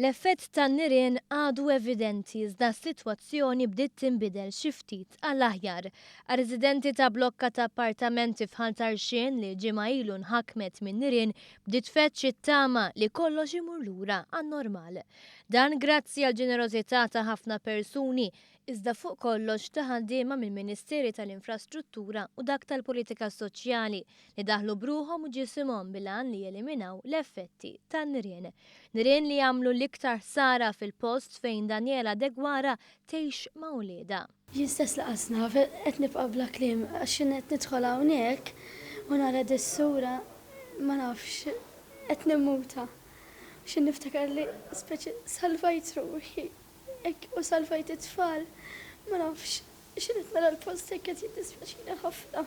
L-effett tan-nirien għadu evidenti iżda s-sitwazzjoni bdiet tinbidel xi ftit għall-aħjar. Għar-residenti ta' blokka ta' appartamenti f'Ħaltarxien li ġimgħa ilu nħakmet minn nirien bdiet tfetx it-tama li kollox imur lura għan-normal. Dan grazzi għal ġenerożità ta' ħafna persuni iżda fuq kollox ta' ħaddiema mill-Ministeri tal-Infrastruttura u dak tal-Politika Soċjali li daħlu bruħhom u ġisimhom bil-għan li jeliminaw l-effetti tan-nirien. Nirien li jagħmlu l-iktar sara fil-post fejn Daniela Degwara tgħix ma' wlieda. Jien stess laqasna qed nibqa' bla kliem għax qed nidħol hawnhekk u nara dis-sura ma nafx qed nimmuta. X'in niftakar li speċi salvajt ruħi u salvajt it-tfal ma nafx x'inhet nara l-post hekk qed jiddispjaċini ħafna.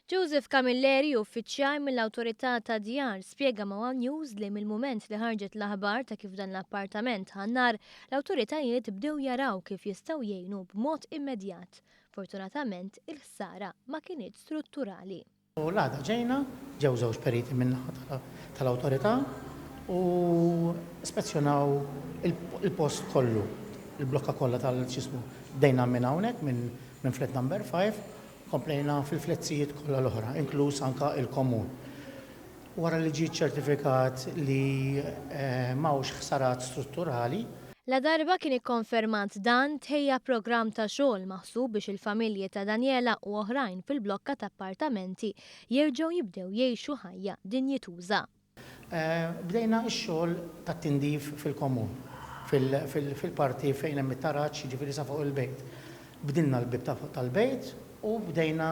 Joseph Camilleri, uffiċjal mill-Awtorità ta' Djar, spjega ma' One News li mill-mument li ħarġet l-aħbar ta' kif dan l-appartament ħannar, l-awtoritajiet bdew jaraw kif jistgħu jgħinu b'mod immedjat. Fortunatament, il-ħsara ma kienx strutturali. U l-għada ġejna, ġew żewġ periti min-naħa tal-awtorità u ispezzjonaw il-post kollu, il-blokka kollha tal-ċismu. Bdejna minn hawnhekk minn flat number 5. Komplejna fil-fletzijiet kollha l-oħra, inkluż anka il-komun. Wara li ġiet ċertifikat li m'hawnx ħsarat strutturali. La darba kien ikkonfermat dan tħejja programm ta' xogħol maħsub biex il-familji ta' Daniela u oħrajn fil-blokka ta' appartamenti jerġgħu jibdew jgħixu ħajja dinjituża. Bdejna x-xogħol tat-tindif fil-komun, fil-parti fejn hemm it-taraġġ jiġifieri sa fuq il-bejt. Bdilna l-bib tal-bejt u bdejna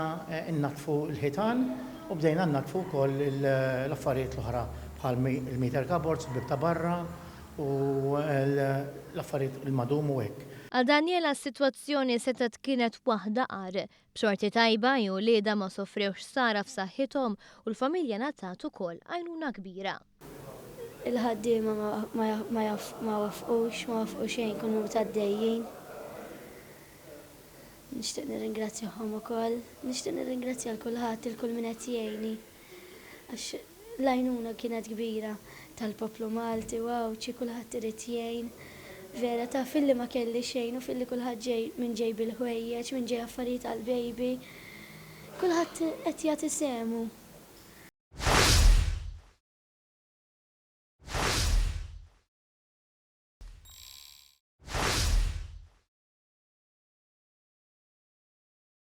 innatfu l-ħitan u bdejna nnatfu wkoll l-affarijiet l-oħra bħal il-meter cupboards, il-bib ta' barra u l-affarijiet il-madum u hekk. Għal Daniela s-sitwazzjoni setet kienet waħda qar. B'xorti tajba jew lieda ma sofrewx sara f'saħħithom u l-familja ngħatat ukoll għajnuna kbira. Il-ħaddiema ma wafqu xejn kunu tgħaddejjin. Nixtieq nirringrazzjahom ukoll, nixtieq nirringrazzja l kulħadd il-kull min qed jgħinni għax l-għajnuna kienet kbira tal-poplu Malti waw ċi kulħadd irid jgħin. Vera ta' filli ma kelli xejn u filli kulħadd ġej minn ġej bil-ħwejjeġ, minn ġej affarijiet għall-bejbi. Kulħadd qed jagħti semu.